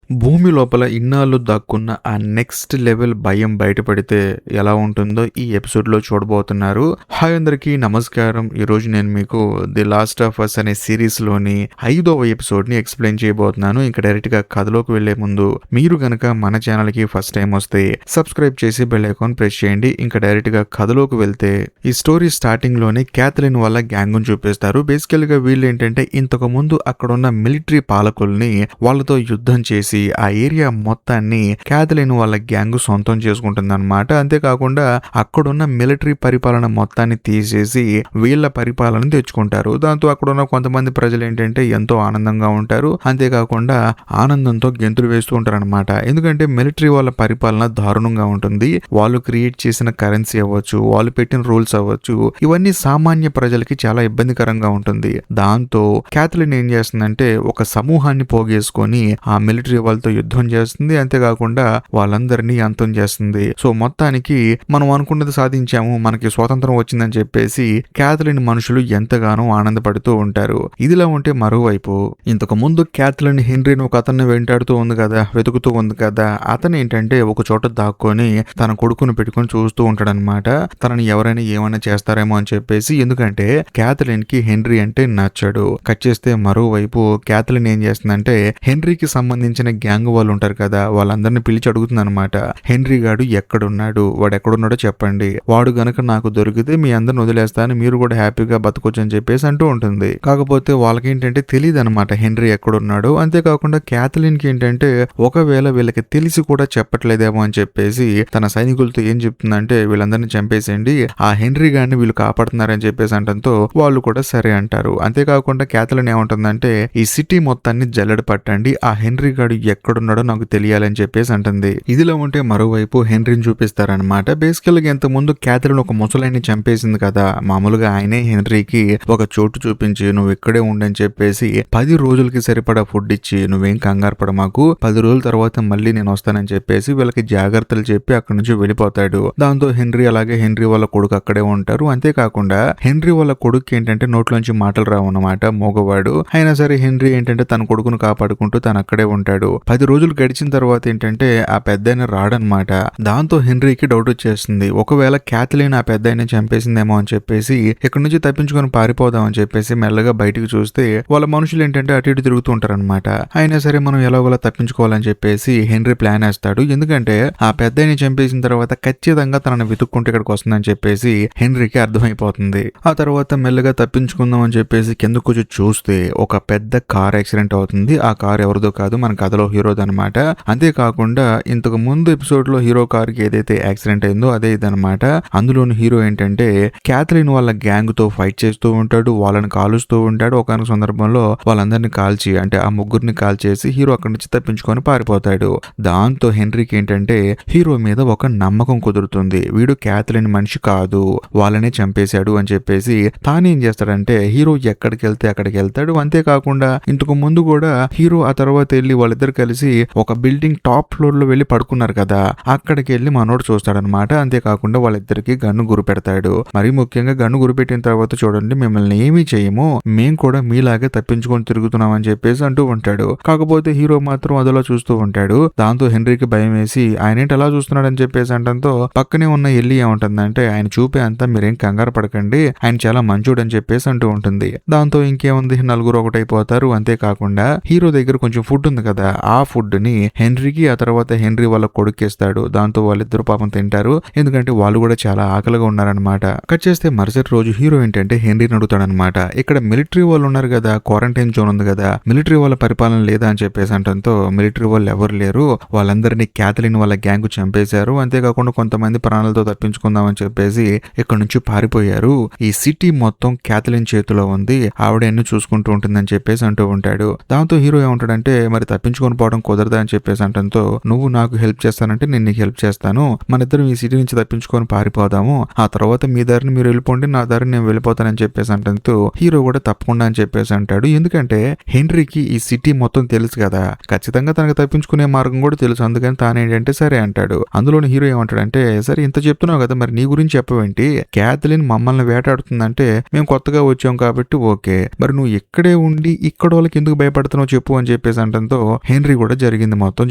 భూమి లోపల ఇన్నాళ్ళు దాక్కున్న ఆ నెక్స్ట్ లెవెల్ భయం బయటపడితే ఎలా ఉంటుందో ఈ ఎపిసోడ్లో చూడబోతున్నారు. హాయ్ అందరికీ నమస్కారం. ఈరోజు నేను మీకు ది లాస్ట్ ఆఫ్ అస్ అనే సిరీస్లోని 5వ ఎపిసోడ్ని ఎక్స్ప్లెయిన్ చేయబోతున్నాను. ఇంకా డైరెక్ట్గా కథలోకి వెళ్లే ముందు మీరు గనక మన ఛానల్కి ఫస్ట్ టైం వస్తే సబ్స్క్రైబ్ చేసి బెల్ ఐకాన్ ప్రెస్ చేయండి. ఇంకా డైరెక్ట్గా కథలోకి వెళ్తే ఈ స్టోరీ స్టార్టింగ్లోనే క్యాథలిన్ వాళ్ళ గ్యాంగ్ను చూపిస్తారు. బేసికల్గా వీళ్ళు ఏంటంటే ఇంతకు ముందు అక్కడున్న మిలిటరీ పాలకుల్ని వాళ్ళతో యుద్ధం చేసి ఆ ఏరియా మొత్తాన్ని క్యాథలిన్ వాళ్ళ గ్యాంగ్ సొంతం చేసుకుంటుందన్నమాట. అంతేకాకుండా అక్కడున్న మిలిటరీ పరిపాలన మొత్తాన్ని తీసేసి వీళ్ళ పరిపాలన తెచ్చుకుంటారు. దాంతో అక్కడున్న కొంతమంది ప్రజలు ఏంటంటే ఎంతో ఆనందంగా ఉంటారు. అంతేకాకుండా ఆనందంతో గెంతులు వేస్తూ ఉంటారు అనమాట. ఎందుకంటే మిలిటరీ వాళ్ళ పరిపాలన దారుణంగా ఉంటుంది. వాళ్ళు క్రియేట్ చేసిన కరెన్సీ అవ్వచ్చు, వాళ్ళు పెట్టిన రూల్స్ అవ్వచ్చు, ఇవన్నీ సామాన్య ప్రజలకి చాలా ఇబ్బందికరంగా ఉంటుంది. దాంతో క్యాథలిన్ ఏం చేస్తుందంటే ఒక సమూహాన్ని పోగేసుకొని ఆ మిలిటరీ వాళ్ళతో యుద్ధం చేస్తుంది. అంతేకాకుండా వాళ్ళందరినీ అంతం చేస్తుంది. సో మొత్తానికి మనం అనుకున్నది సాధించాము, మనకి స్వాతంత్రం వచ్చిందని చెప్పేసి క్యాథలిన్ మనుషులు ఎంతగానో ఆనందపడుతూ ఉంటారు. ఇదిలా ఉంటే మరోవైపు ఇంతకు ముందు క్యాథలిన్ హెన్రీని ఒక అతన్ని వెంటాడుతూ ఉంది కదా, వెతుకుతూ ఉంది కదా. అతను ఏంటంటే ఒక చోట దాక్కొని తన కొడుకును పెట్టుకొని చూస్తూ ఉంటాడనమాట. తనని ఎవరైనా ఏమైనా చేస్తారేమో అని చెప్పేసి. ఎందుకంటే క్యాథలిన్ కి హెన్రీ అంటే నచ్చడు. కట్ చేస్తే మరోవైపు క్యాథలిన్ ఏం చేస్తుందంటే హెన్రీకి సంబంధించిన గ్యాంగ్ వాళ్ళు ఉంటారు కదా, వాళ్ళందరినీ పిలిచి అడుగుతుంది అనమాట. హెన్రీ గాడు ఎక్కడున్నాడు, వాడు ఎక్కడున్నాడో చెప్పండి, వాడు గనక నాకు దొరికితే మీ అందరిని వదిలేస్తాను, మీరు కూడా హ్యాపీగా బతకొచ్చు అని చెప్పేసి అంటూ ఉంటుంది. కాకపోతే వాళ్ళకి ఏంటంటే తెలియదు అనమాట హెన్రీ ఎక్కడున్నాడు. అంతేకాకుండా క్యాథలిన్ కి ఏంటంటే ఒకవేళ వీళ్ళకి తెలిసి కూడా చెప్పట్లేదేమో అని చెప్పేసి తన సైనికులతో ఏం చెప్తుందంటే వీళ్ళందరినీ చంపేసేయండి, ఆ హెన్రీ గారిని వీళ్ళు కాపాడుతున్నారని చెప్పేసి అంటంతో వాళ్ళు కూడా సరే అంటారు. అంతేకాకుండా క్యాథలిన్ ఏమంటుందంటే ఈ సిటీ మొత్తాన్ని జల్లెడ పట్టండి, ఆ హెన్రీ గాడు ఎక్కడున్నాడో నాకు తెలియాలని చెప్పేసి అంటుంది. ఇదిలో ఉంటే మరోవైపు హెన్రీని చూపిస్తారనమాట. బేసికల్ గా ఇంత ముందు క్యాథలిన్ ఒక ముసలాయిని చంపేసింది కదా, మామూలుగా ఆయనే హెన్రీకి ఒక చోటు చూపించి నువ్వు ఇక్కడే ఉండని చెప్పేసి 10 రోజులకి సరిపడా ఫుడ్ ఇచ్చి నువ్వేం కంగారు పడ, మాకు 10 రోజుల తర్వాత మళ్ళీ నేను వస్తానని చెప్పేసి వీళ్ళకి జాగ్రత్తలు చెప్పి అక్కడి నుంచి వెళ్ళిపోతాడు. దాంతో హెన్రీ అలాగే హెన్రీ వాళ్ళ కొడుకు అక్కడే ఉంటారు. అంతేకాకుండా హెన్రీ వాళ్ళ కొడుకు ఏంటంటే నోట్లోంచి మాటలు రావు అన్నమాట, మోగవాడు అయినా సరే హెన్రీ ఏంటంటే తన కొడుకును కాపాడుకుంటూ తను అక్కడే ఉంటాడు. 10 రోజులు గడిచిన తర్వాత ఏంటంటే ఆ పెద్దాయన రాడనమాట. దాంతో హెన్రీకి డౌట్ వచ్చేస్తుంది, ఒకవేళ క్యాథలిన్ ఆ పెద్దాయన చంపేసిందేమో అని చెప్పేసి ఇక్కడ నుంచి తప్పించుకొని పారిపోదాం అని చెప్పేసి మెల్లగా బయటికి చూస్తే వాళ్ళ మనుషులు ఏంటంటే అటు ఇటు తిరుగుతూ ఉంటారనమాట. అయినా సరే మనం ఎలాగోలా తప్పించుకోవాలని చెప్పేసి హెన్రీ ప్లాన్ వేస్తాడు. ఎందుకంటే ఆ పెద్దాయన చంపేసిన తర్వాత ఖచ్చితంగా తనని వెతుక్కుంటే ఇక్కడికి వస్తుందని చెప్పేసి హెన్రీకి అర్థమైపోతుంది. ఆ తర్వాత మెల్లగా తప్పించుకుందాం అని చెప్పేసి కిందకు వచ్చి చూస్తే ఒక పెద్ద కార్ యాక్సిడెంట్ అవుతుంది. ఆ కార్ ఎవరిదో కాదు, మన కథలో హీరోది అనమాట. అంతేకాకుండా ఇంతకు ముందు ఎపిసోడ్ లో హీరో కార్ కి ఏదైతే యాక్సిడెంట్ అయిందో అదే ఇదనమాట. అందులోని హీరో ఏంటంటే క్యాథలిన్ వాళ్ళ గ్యాంగ్ తో ఫైట్ చేస్తూ ఉంటాడు, వాళ్ళని కాలుస్తూ ఉంటాడు. ఒక సందర్భంలో వాళ్ళందరినీ కాల్చి అంటే ఆ ముగ్గురిని కాల్చేసి హీరో అక్కడి నుంచి తప్పించుకొని పారిపోతాడు. దాంతో హెన్రీకి ఏంటంటే హీరో మీద ఒక నమ్మకం కుదురుతుంది, వీడు క్యాథలిన్ మనిషి కాదు, వాళ్ళనే చంపేశాడు అని చెప్పేసి తానేం చేస్తాడంటే హీరో ఎక్కడికి వెళ్తే అక్కడికి వెళ్తాడు. అంతేకాకుండా ఇంతకు ముందు కూడా హీరో ఆ తర్వాత వెళ్ళి వాళ్ళిద్దరు కలిసి ఒక బిల్డింగ్ టాప్ ఫ్లోర్ లో వెళ్ళి పడుకున్నారు కదా, అక్కడికి వెళ్ళి మనోడు చూస్తాడనమాట. అంతేకాకుండా వాళ్ళిద్దరికి గన్ను గురి పెడతాడు. మరీ ముఖ్యంగా గన్ను గురి పెట్టిన తర్వాత చూడండి, మిమ్మల్ని ఏమీ చేయము, మేం కూడా మీలాగే తప్పించుకొని తిరుగుతున్నాం అని చెప్పేసి అంటూ ఉంటాడు. కాకపోతే హీరో మాత్రం అదలా చూస్తూ ఉంటాడు. దాంతో హెన్రీకి భయం వేసి ఆయన ఏంటి అలా చూస్తున్నాడు అని చెప్పేసి అంటంతో పక్కనే ఉన్న ఎల్లి ఏమంటుందంటే ఆయన చూపే అంతా మీరేం కంగారు పడకండి, ఆయన చాలా మంచోడు అని చెప్పేసి అంటూ ఉంటుంది. దాంతో ఇంకేముంది, నలుగురు ఒకటైపోతారు. అంతేకాకుండా హీరో దగ్గర కొంచెం ఫుడ్ ఉంది కదా, ఆ ఫుడ్ ని హెన్రీకి ఆ తర్వాత హెన్రీ వాళ్ళ కొడుకేస్తాడు. దాంతో వాళ్ళిద్దరు పాపం తింటారు, ఎందుకంటే వాళ్ళు కూడా చాలా ఆకలిగా ఉన్నారనమాట. కట్ చేస్తే మరుసటి రోజు హీరో ఏంటంటే హెన్రీని అడుగుతాడనమాట, ఇక్కడ మిలిటరీ వాళ్ళు ఉన్నారు కదా, క్వారంటైన్ జోన్ ఉంది కదా, మిలిటరీ వాళ్ళ పరిపాలన లేదా అని చెప్పేసి అంటంతో మిలిటరీ వాళ్ళు ఎవరు లేరు, వాళ్ళందరినీ క్యాథలిన్ వాళ్ళ గ్యాంగ్ చంపేశారు. అంతేకాకుండా కొంతమంది ప్రాణాలతో తప్పించుకుందామని చెప్పేసి ఇక్కడ నుంచి పారిపోయారు. ఈ సిటీ మొత్తం క్యాథలిన్ చేతిలో ఉంది, ఆవిడ ఎన్ని చూసుకుంటూ ఉంటుందని చెప్పేసి అంటూ ఉంటాడు. దాంతో హీరో ఏమంటాడంటే మరి తప్పించుకొని పోవడం కుదరదా అని చెప్పేసి అంటంతో నువ్వు నాకు హెల్ప్ చేస్తానంటే నేను నీకు హెల్ప్ చేస్తాను, మన ఇద్దరం ఈ సిటీ నుంచి తప్పించుకొని పారిపోదాము, ఆ తర్వాత మీ దారిని మీరు వెళ్ళిపోండి, నా దారిని నేను వెళ్ళిపోతానని చెప్పేసి అంటంతో హీరో కూడా తప్పకుండా అని చెప్పేసి అంటాడు. ఎందుకంటే హెన్రీకి ఈ సిటీ మొత్తం తెలుసు కదా, ఖచ్చితంగా తనకు తప్పించుకునే మార్గం కూడా తెలుసు. అందుకని తానేంటంటే సరే అంటాడు. అందులోని హీరో ఏమంటాడంటే సరే ఇంత చెప్తున్నావు కదా, మరి నీ గురించి చెప్పవేంటి, క్యాథలిన్ మమ్మల్ని వేటాడుతుందంటే మేము కొత్తగా వచ్చాం కాబట్టి ఓకే, మరి నువ్వు ఇక్కడే ఉండి ఇక్కడ వాళ్ళకి ఎందుకు భయపడుతున్నావు చెప్పు అని చెప్పేసి అంటంతో హెన్రీ కూడా జరిగింది మొత్తం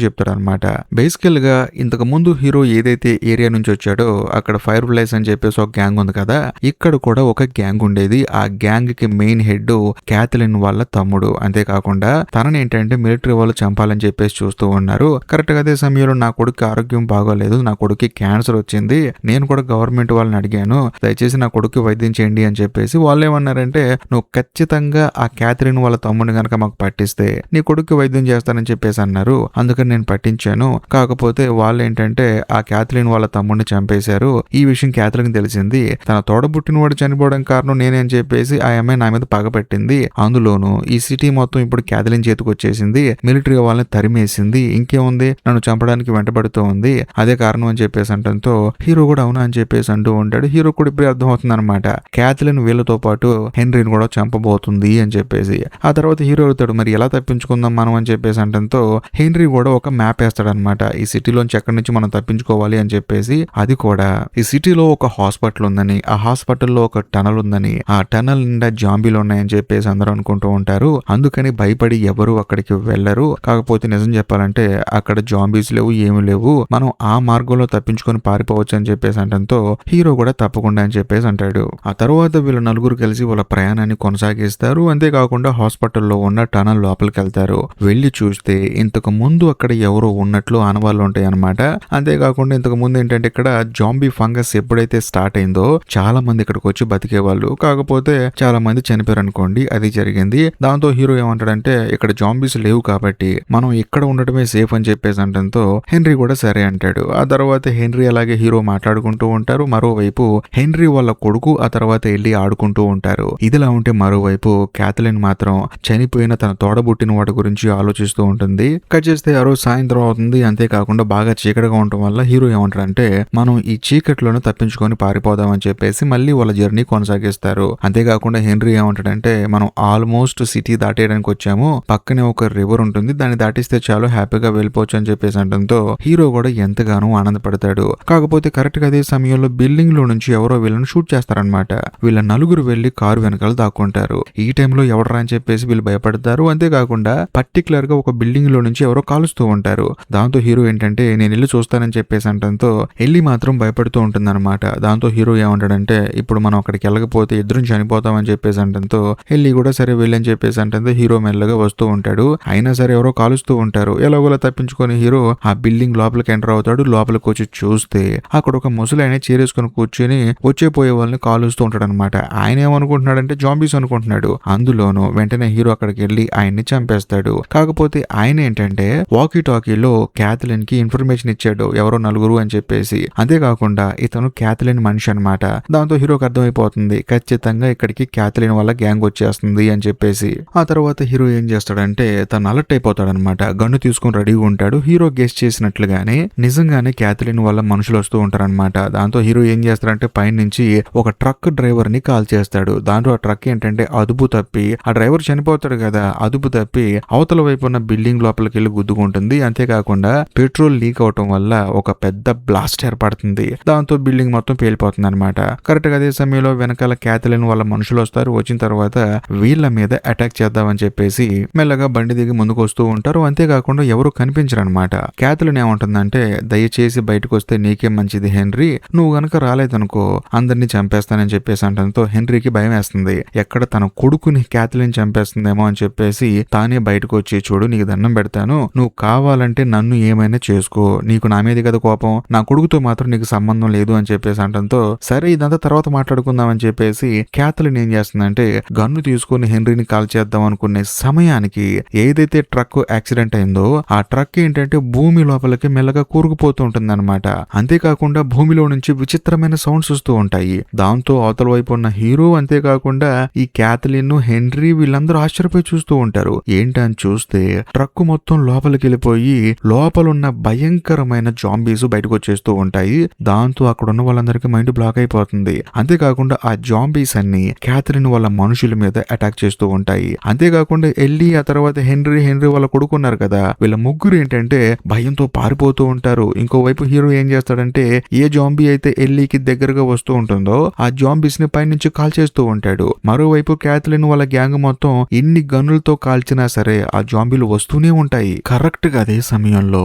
చెప్తాడనమాట. బేసికల్ గా ఇంతకు ముందు హీరో ఏదైతే ఏరియా నుంచి వచ్చాడో అక్కడ ఫైర్ ఫ్లైస్ అని చెప్పేసి ఒక గ్యాంగ్ ఉంది కదా, ఇక్కడ కూడా ఒక గ్యాంగ్ ఉండేది. ఆ గ్యాంగ్ కి మెయిన్ హెడ్ క్యాథలిన్ వాళ్ళ తమ్ముడు. అంతేకాకుండా తనని ఏంటంటే మిలిటరీ వాళ్ళు చంపాలని చెప్పేసి చూస్తూ ఉన్నారు. కరెక్ట్ గా అదే సమయంలో నా కొడుకు ఆరోగ్యం బాగోలేదు, నా కొడుకు క్యాన్సర్ వచ్చింది, నేను కూడా గవర్నమెంట్ వాళ్ళని అడిగాను, దయచేసి నా కొడుకు వైద్యం చేయండి అని చెప్పేసి వాళ్ళు ఏమన్నారంటే, నువ్వు ఖచ్చితంగా ఆ క్యాథరిన్ వాళ్ళ తమ్ముడిని గనక మాకు పట్టిస్తే నీ కొడుకు వైద్యం చేస్తానని చెప్పేసి అన్నారు. అందుకని నేను పట్టించాను. కాకపోతే వాళ్ళు ఏంటంటే ఆ క్యాథరిన్ వాళ్ళ తమ్ముడిని చంపేశారు. ఈ విషయం క్యాథరిన్ తెలిసింది. తన తోడబుట్టిన వాడు చనిపోవడం కారణం నేనే అని చెప్పేసి ఆ అమ్మాయి నా మీద పగపెట్టింది. అందులోను ఈ సిటీ మొత్తం ఇప్పుడు క్యాథరిన్ చేతికి వచ్చేసింది, మిలిటరీ వాళ్ళని తరిమేసింది, ఇంకేముంది నన్ను చంపడానికి వెంటబడుతూ ఉంది, అదే కారణం అని చెప్పేసి అంటంతో హీరో కూడా అవునా అని చెప్పేసి అంటూ ఉంటాడు. హీరో కూడా ఇప్పుడు అర్థమవుతుంది అనమాట, క్యాథలిన్ వీళ్ళతో పాటు హెన్రీని కూడా చంపబోతుంది అని చెప్పేసి. ఆ తర్వాత హీరో అవుతాడు, మరి ఎలా తప్పించుకుందాం మనం అని చెప్పేసి అంటంతో హెన్రీ కూడా ఒక మ్యాప్ వేస్తాడనమాట, ఈ సిటీలోంచి ఎక్కడి నుంచి మనం తప్పించుకోవాలి అని చెప్పేసి. అది కూడా ఈ సిటీలో ఒక హాస్పిటల్ ఉందని, ఆ హాస్పిటల్లో ఒక టనల్ ఉందని, ఆ టనల్ నిండా జాంబీలు ఉన్నాయని చెప్పేసి అందరూ అనుకుంటూ ఉంటారు. అందుకని భయపడి ఎవరు అక్కడికి వెళ్లరు. కాకపోతే నిజం చెప్పాలంటే అక్కడ జాంబీస్ లేవు, ఏమి లేవు, మనం ఆ మార్గంలో తప్పించుకొని పారిపోవచ్చు అని చెప్పేసి అంటంతో హీరో కూడా తప్పకుండా అని చెప్పేసి అంటాడు. ఆ తర్వాత వీళ్ళ నలుగురు కలిసి వాళ్ళ ప్రయాణాన్ని కొనసాగిస్తారు. అంతేకాకుండా హాస్పిటల్లో ఉన్న టనల్ లోపలికి వెళ్తారు. వెళ్లి చూస్తే ఇంతకు ముందు అక్కడ ఎవరో ఉన్నట్లు ఆనవాళ్ళు ఉంటాయి అనమాట. అంతేకాకుండా ఇంతకు ముందు ఏంటంటే ఇక్కడ జాంబీ ఫంగస్ ఎప్పుడైతే స్టార్ట్ అయిందో చాలా మంది ఇక్కడికి వచ్చి బతికేవాళ్ళు, కాకపోతే చాలా మంది చనిపోయారు అనుకోండి, అది జరిగింది. దాంతో హీరో ఏమంటాడంటే ఇక్కడ జాంబీస్ లేవు కాబట్టి మనం ఇక్కడ ఉండటమే సేఫ్ అని చెప్పేసి అంటంతో హెన్రీ కూడా సరే అంటాడు. ఆ తర్వాత హెన్రీ అలాగే హీరో మాట్లాడుకుంటూ ఉంటారు. మరోవైపు హెన్రీ వాళ్ళ కొడుకు ఆ తర్వాత వెళ్ళి ఆడుకుంటూ ఉంటారు. ఇదిలా ఉంటే మరోవైపు క్యాథలిన్ మాత్రం చనిపోయిన తన తోడబుట్టిన వాడి గురించి ఆలోచిస్తూ ఉంటుంది. కట్ చేస్తే ఆ రోజు సాయంత్రం అవుతుంది. అంతేకాకుండా బాగా చీకటిగా ఉండటం వల్ల హీరో ఏమంటాడంటే మనం ఈ చీకట్లోనే తప్పించుకొని పారిపోదామని చెప్పేసి మళ్ళీ వాళ్ళ జర్నీ కొనసాగిస్తారు. అంతేకాకుండా హెన్రీ ఏమంటాడంటే మనం ఆల్మోస్ట్ సిటీ దాటేయడానికి వచ్చాము, పక్కనే ఒక రివర్ ఉంటుంది, దాన్ని దాటిస్తే చాలు హ్యాపీగా వెళ్ళిపోవచ్చు అని చెప్పేసి అంటంతో హీరో కూడా ఎంతగానో ఆనందపడతాడు. కాకపోతే కరెక్ట్ గా అదే సమయంలో బిల్డింగ్ లో నుంచి ఎవరో వీళ్ళని షూట్ చేస్తారనమాట. వీళ్ళ నలుగురు వెళ్లి కారు వెనకాల దాక్కుంటారు. ఈ టైంలో ఎవడరా అని చెప్పేసి వీళ్ళు భయపడతారు. అంతేకాకుండా పర్టికులర్ గా ఒక బిల్డింగ్ లో నుంచి ఎవరో కాలుస్తూ ఉంటారు. దాంతో హీరో ఏంటంటే నేను వెళ్ళి చూస్తానని చెప్పేసి అంటంతో వెళ్ళి మాత్రం భయపడుతూ ఉంటుంది అనమాట. దాంతో హీరో ఏమంటాడంటే ఇప్పుడు మనం అక్కడికి వెళ్ళకపోతే ఇద్దరం చనిపోతామని చెప్పేసి అంటంతో వెళ్ళి కూడా సరే వెళ్ళని చెప్పేసి అంటంతో హీరో మెల్లగా వస్తూ ఉంటాడు. అయినా సరే ఎవరో కాలుస్తూ ఉంటారు. ఎలాగోలా తప్పించుకొని హీరో ఆ బిల్డింగ్ లోపలికి ఎంటర్ అవుతాడు. లోపలికి వచ్చి చూస్తే అక్కడ ఒక ముసలి ఆయన చేరేసుకొని కూర్చొని వచ్చేపోయే వాళ్ళని కాలుస్తూ ఉంటాడు అనమాట. ఆయన ఏమనుకుంటున్నాడంటే జాంబీస్ అనుకుంటున్నాడు. అందులోనూ వెంటనే హీరో అక్కడికి వెళ్ళి ఆయన్ని చంపేస్తాడు. కాకపోతే ఆయన ఏంటంటే వాకీ టాకీలో క్యాథలిన్ కి ఇన్ఫర్మేషన్ ఇచ్చాడు ఎవరో నలుగురు అని చెప్పేసి. అంతేకాకుండా ఇతను క్యాథలిన్ మనిషి అనమాట. దాంతో హీరోకి అర్థమైపోతుంది ఖచ్చితంగా ఇక్కడికి క్యాథలిన్ వల్ల గ్యాంగ్ వచ్చేస్తుంది అని చెప్పేసి. ఆ తర్వాత హీరో ఏం చేస్తాడంటే తను అలర్ట్ అయిపోతాడనమాట. గన్ను తీసుకుని రెడీగా ఉంటాడు. హీరో గెస్ట్ చేసినట్లుగానే నిజంగానే క్యాథలిన్ వల్ల మనుషులు వస్తూ ఉంటారనమాట. దాంతో హీరో ఏం చేస్తాడంటే పైన నుంచి ఒక ట్రక్ డ్రైవర్ ని కాల్ చేస్తాడు. దాంట్లో ఆ ట్రక్ ఏంటంటే అదుపు తప్పి ఆ డ్రైవర్ చనిపోతాడు కదా, అదుపు తప్పి అవతల వైపు ఉన్న బిల్డింగ్ లోపలికి వెళ్ళి గుద్దుకుంటుంది. అంతేకాకుండా పెట్రోల్ లీక్ అవటం వల్ల ఒక పెద్ద బ్లాస్ట్ ఏర్పడుతుంది. దాంతో బిల్డింగ్ మొత్తం పేలిపోతుంది అనమాట. కరెక్ట్ గా అదే సమయంలో వెనకాల క్యాథలిన్ వాళ్ళ మనుషులు వస్తారు. వచ్చిన తర్వాత వీళ్ళ మీద అటాక్ చేద్దామని చెప్పేసి మెల్లగా బండి దిగి ముందుకు వస్తూ ఉంటారు. అంతేకాకుండా ఎవరు కనిపించరు అనమాట. క్యాథలిన్ ఏమంటుందంటే దయచేసి బయటకు వస్తే నీకే మంచిది హెన్రీ, నువ్వు గనక రాలేదనుకో అందరినీ చంపేస్తానని చెప్పేసి అంటంతో హెన్రీకి భయం వేస్తుంది. ఎక్కడ తన కొడుకుని క్యాథలిన్ చంపేస్తుందేమో అని చెప్పేసి తానే బయటకు వచ్చి చూడు నీకు దండం పెడతాను, నువ్వు కావాలంటే నన్ను ఏమైనా చేసుకో, నీకు నా మీద కదా కోపం, నా కొడుకుతో మాత్రం నీకు సంబంధం లేదు అని చెప్పేసి అంటంతో సరే ఇదంతా తర్వాత మాట్లాడుకుందాం అని చెప్పేసి క్యాథలిన్ ఏం చేస్తుందంటే గన్ను తీసుకుని హెన్రీని కాల్ చేద్దాం అనుకునే సమయానికి ఏదైతే ట్రక్ యాక్సిడెంట్ అయిందో ఆ ట్రక్ ఏంటంటే భూమి లోపలికి మెల్లగా కూరుకుపోతూ ఉంటుంది అనమాట. అంతేకాకుండా భూమిలో నుంచి విచిత్రమైన సౌండ్స్ వస్తూ ఉంటాయి. దాంతో అవతల వైపు ఉన్న హీరో అంతేకాకుండా ఈ క్యాథలిన్ హెన్రీ వీళ్ళందరూ ఆశ్చర్యపోయి చూస్తూ ఉంటారు. ఏంటని చూస్తే ట్రక్ మొత్తం లోపలికి వెళ్ళిపోయి లోపలున్న భయంకరమైన జాంబీస్ బయటకు వచ్చేస్తూ ఉంటాయి. దాంతో అక్కడ ఉన్న వాళ్ళందరికీ మైండ్ బ్లాక్ అయిపోతుంది. అంతేకాకుండా ఆ జాంబీస్ అన్ని క్యాథలిన్ వాళ్ళ మనుషుల మీద అటాక్ చేస్తూ ఉంటాయి. అంతేకాకుండా ఎల్లి ఆ తర్వాత హెన్రీ వాళ్ళ కొడుకున్నారు కదా, వీళ్ళ ముగ్గురు ఏంటంటే భయంతో పారిపోతూ ఉంటారు. ఇంకోవైపు హీరో ఏం చేస్తాడంటే ఏ జాంబీ అయితే ఎల్లీకి దగ్గరగా వస్తూ ఉంటుందో ఆ జాంబీస్ ని పైనుంచి కాల్ చేస్తూ ఉంటాడు. మరోవైపు క్యాథలిన్ వాళ్ళ గ్యాంగ్ మొత్తం ఎన్ని గన్నులతో కాల్చినా సరే ఆ జాంబీలు వస్తూ చేస్తూనే ఉంటాయి. కరెక్ట్ గా అదే సమయంలో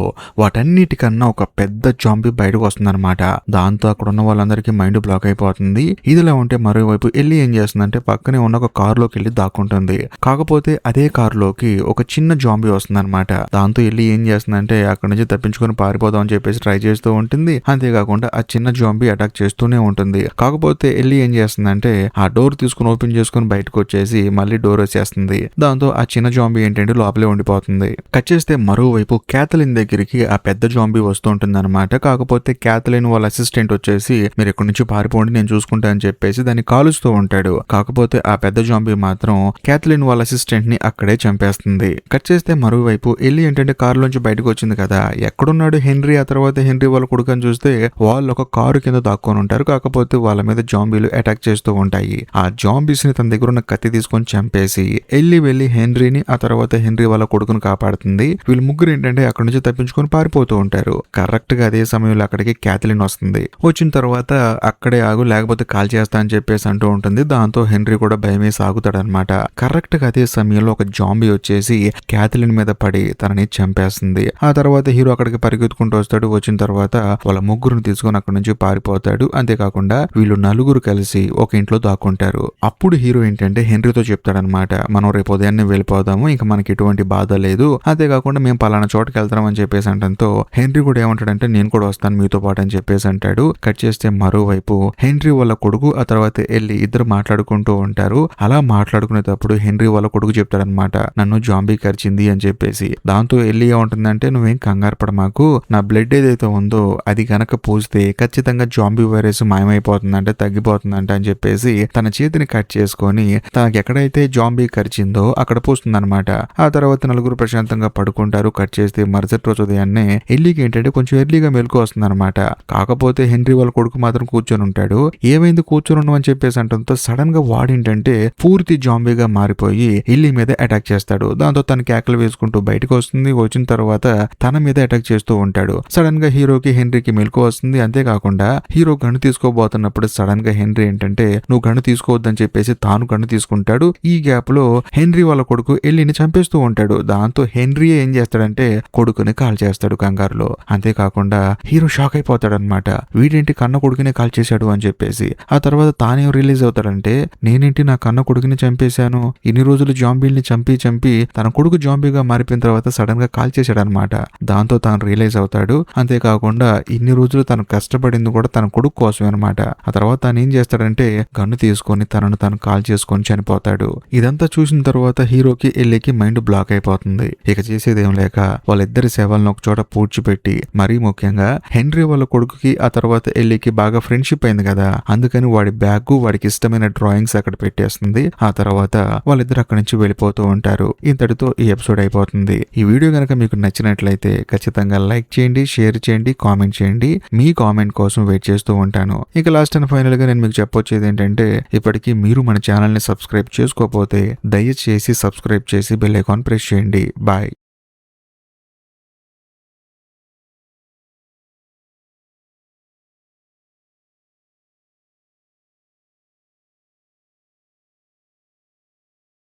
వాటన్నిటికన్నా ఒక పెద్ద జాంబీ బయటకు వస్తుందన్నమాట. దాంతో అక్కడ ఉన్న వాళ్ళందరికీ మైండ్ బ్లాక్ అయిపోతుంది. ఇదిలా ఉంటే మరోవైపు ఎల్లి ఏం చేస్తుందంటే పక్కనే ఉన్న ఒక కారులోకి వెళ్ళి దాక్కుంటుంది. కాకపోతే అదే కారులోకి ఒక చిన్న జాంబీ వస్తుందన్నమాట. దాంతో ఎల్లి ఏం చేస్తుందంటే అక్కడ నుంచి తప్పించుకొని పారిపోదాం అని చెప్పేసి ట్రై చేస్తూ ఉంటుంది. అంతేకాకుండా ఆ చిన్న జాంబీ అటాక్ చేస్తూనే ఉంటుంది. కాకపోతే ఎల్లి ఏం చేస్తుందంటే ఆ డోర్ తీసుకుని ఓపెన్ చేసుకుని బయటకు వచ్చేసి మళ్ళీ డోర్ వచ్చేస్తుంది. దాంతో ఆ చిన్న జాంబీ ఏంటంటే లోపలే ఉండిపోతుంది. కట్ చేస్తే మరోవైపు క్యాథలిన్ దగ్గరికి ఆ పెద్ద జాంబీ వస్తూ ఉంటుంది అనమాట. కాకపోతే క్యాథలిన్ వాళ్ళ అసిస్టెంట్ వచ్చేసి మీరు ఇక్కడి నుంచి పారిపోండి నేను చూసుకుంటా అని చెప్పేసి దాన్ని కాలుస్తూ ఉంటాడు. కాకపోతే ఆ పెద్ద జాంబీ మాత్రం క్యాథలిన్ వాళ్ళ అసిస్టెంట్ ని అక్కడే చంపేస్తుంది. కట్ చేస్తే మరోవైపు ఎల్లి ఏంటంటే కారులోంచి బయటకు వచ్చింది కదా, ఎక్కడున్నాడు హెన్రీ. ఆ తర్వాత హెన్రీ వాళ్ళ కొడుకుని చూస్తే వాళ్ళు ఒక కారు కింద దాక్కొని ఉంటారు. కాకపోతే వాళ్ళ మీద జాంబీలు అటాక్ చేస్తూ ఉంటాయి. ఆ జాంబీస్ ని తన దగ్గర ఉన్న కత్తి తీసుకొని చంపేసి ఎల్లి వెళ్లి హెన్రీని ఆ తర్వాత హెన్రీ వాళ్ళ కొడుకుని కాపాడుతుంది. వీళ్ళు ముగ్గురు ఏంటంటే అక్కడ నుంచి తప్పించుకొని పారిపోతూ ఉంటారు. కరెక్ట్ గా అదే సమయంలో అక్కడికి క్యాథలిన్ వస్తుంది. వచ్చిన తర్వాత అక్కడే ఆగు లేకపోతే కాల్ చేస్తా అని చెప్పేసి అంటూ ఉంటుంది. దాంతో హెన్రీ కూడా భయమేసి ఆగుతాడనమాట. కరెక్ట్ గా అదే సమయంలో ఒక జాంబీ వచ్చేసి క్యాథలిన్ మీద పడి తనని చంపేస్తుంది. ఆ తర్వాత హీరో అక్కడికి పరిగెత్తుకుంటూ వస్తాడు. వచ్చిన తర్వాత వాళ్ళ ముగ్గురుని తీసుకొని అక్కడ నుంచి పారిపోతాడు. అంతేకాకుండా వీళ్ళు నలుగురు కలిసి ఒక ఇంట్లో దాక్కుంటారు. అప్పుడు హీరో ఏంటంటే హెన్రీతో చెప్తాడనమాట, మనం రేపు ఉదయాన్నే వెళ్ళిపోదాము, ఇంకా మనకి ఎటువంటి బాధ లేదు, అంతేకాకుండా మేము పలానా చోటుకి వెళ్తాం అని చెప్పేసి అంటంతో హెన్రీ కూడా ఏమంటాడంటే నేను కూడా వస్తాను మీతో పాటు అని చెప్పేసి అంటాడు. కట్ చేస్తే మరోవైపు హెన్రీ వాళ్ళ కొడుకు ఆ తర్వాత ఎల్లి ఇద్దరు మాట్లాడుకుంటూ ఉంటారు. అలా మాట్లాడుకునేటప్పుడు హెన్రీ వాళ్ళ కొడుకు చెప్తాడనమాట, నన్ను జాంబీ కరిచింది అని చెప్పేసి. దాంతో ఎల్లి ఏమంటుందంటే నువ్వేం కంగారు పడ మాకు, నా బ్లడ్ ఏదైతే ఉందో అది గనక పూస్తే ఖచ్చితంగా జాంబీ వైరస్ మాయమైపోతుందంటే తగ్గిపోతుందంట అని చెప్పేసి తన చేతిని కట్ చేసుకొని తనకి ఎక్కడైతే జాంబీ కరిచిందో అక్కడ పూస్తుందన్నమాట. ఆ తర్వాత నలుగురు ప్రశాంతంగా పడుకుంటారు. కట్ చేస్తే మరుసటి రోజు ఉదయాన్నే ఎల్లికి ఏంటంటే కొంచెం ఎర్లీగా మెలకు వస్తుందన్నమాట. కాకపోతే హెన్రీ వాళ్ళ కొడుకు మాత్రం కూర్చొని ఉంటాడు. ఏమైంది కూర్చొని ఉన్నావు అని చెప్పేసి అంటంతో సడన్ గా వాడేంటంటే పూర్తి జాంబీగా మారిపోయి ఎల్లి మీద అటాక్ చేస్తాడు. దాంతో తన కేకలు వేసుకుంటూ బయటకు వస్తుంది. వచ్చిన తర్వాత తన మీద అటాక్ చేస్తూ ఉంటాడు. సడన్ గా హీరోకి హెన్రీకి మెలకు వస్తుంది. అంతేకాకుండా హీరో గన్ను తీసుకోబోతున్నప్పుడు సడన్ గా హెన్రీ ఏంటంటే నువ్వు గన్ను తీసుకోవద్దని చెప్పేసి తాను గన్ను తీసుకుంటాడు. ఈ గ్యాప్ లో హెన్రీ వాళ్ళ కొడుకు ఎల్లిని చంపేస్తూ ఉంటాడు. దాంతో హెన్రీ ఏం చేస్తాడంటే కొడుకుని కాల్ చేస్తాడు కంగారులో. అంతేకాకుండా హీరో షాక్ అయిపోతాడు అనమాట, వీడేంటి కన్న కొడుకునే కాల్ చేశాడు అని చెప్పేసి. ఆ తర్వాత తానే రిలీజ్ అవుతాడంటే నేనేంటి నా కన్న కొడుకుని చంపేశాను, ఇన్ని రోజులు జాంబీల్ని చంపి తన కొడుకు జాంబీగా మారిపోయిన తర్వాత సడన్ గా కాల్ చేశాడు అనమాట. దాంతో తాను రియలైజ్ అవుతాడు. అంతేకాకుండా ఇన్ని రోజులు తను కష్టపడింది కూడా తన కొడుకు కోసమే అనమాట. ఆ తర్వాత తాను ఏం చేస్తాడంటే గన్ను తీసుకొని తనను తాను కాల్ చేసుకొని చనిపోతాడు. ఇదంతా చూసిన తర్వాత హీరోకి ఎల్లికి మైండ్ బ్లాక్ అయిపోతుంది. ఇక చేసేదేం లేక వాళ్ళిద్దరి సేవలను ఒక చోట పూడ్చిపెట్టి, మరీ ముఖ్యంగా హెన్రీ వాళ్ళ కొడుకుకి ఆ తర్వాత ఎల్లికి బాగా ఫ్రెండ్షిప్ అయింది కదా, అందుకని వాడి బ్యాగ్ వాడికి ఇష్టమైన డ్రాయింగ్స్ అక్కడ పెట్టేస్తుంది. ఆ తర్వాత వాళ్ళిద్దరు అక్కడి నుంచి వెళ్ళిపోతూ ఉంటారు. ఇంతటితో ఈ ఎపిసోడ్ అయిపోతుంది. ఈ వీడియో కనుక మీకు నచ్చినట్లయితే ఖచ్చితంగా లైక్ చేయండి, షేర్ చేయండి, కామెంట్ చేయండి. మీ కామెంట్ కోసం వెయిట్ చేస్తూ ఉంటాను. ఇక లాస్ట్ అండ్ ఫైనల్ గా నేను మీకు చెప్పొచ్చేది ఏంటంటే ఇప్పటికీ మీరు మన ఛానల్ ని సబ్స్క్రైబ్ చేసుకోకపోతే దయచేసి సబ్స్క్రైబ్ చేసి బెల్ ఐకాన్ ప్రెస్ చేయండి. బాయ్.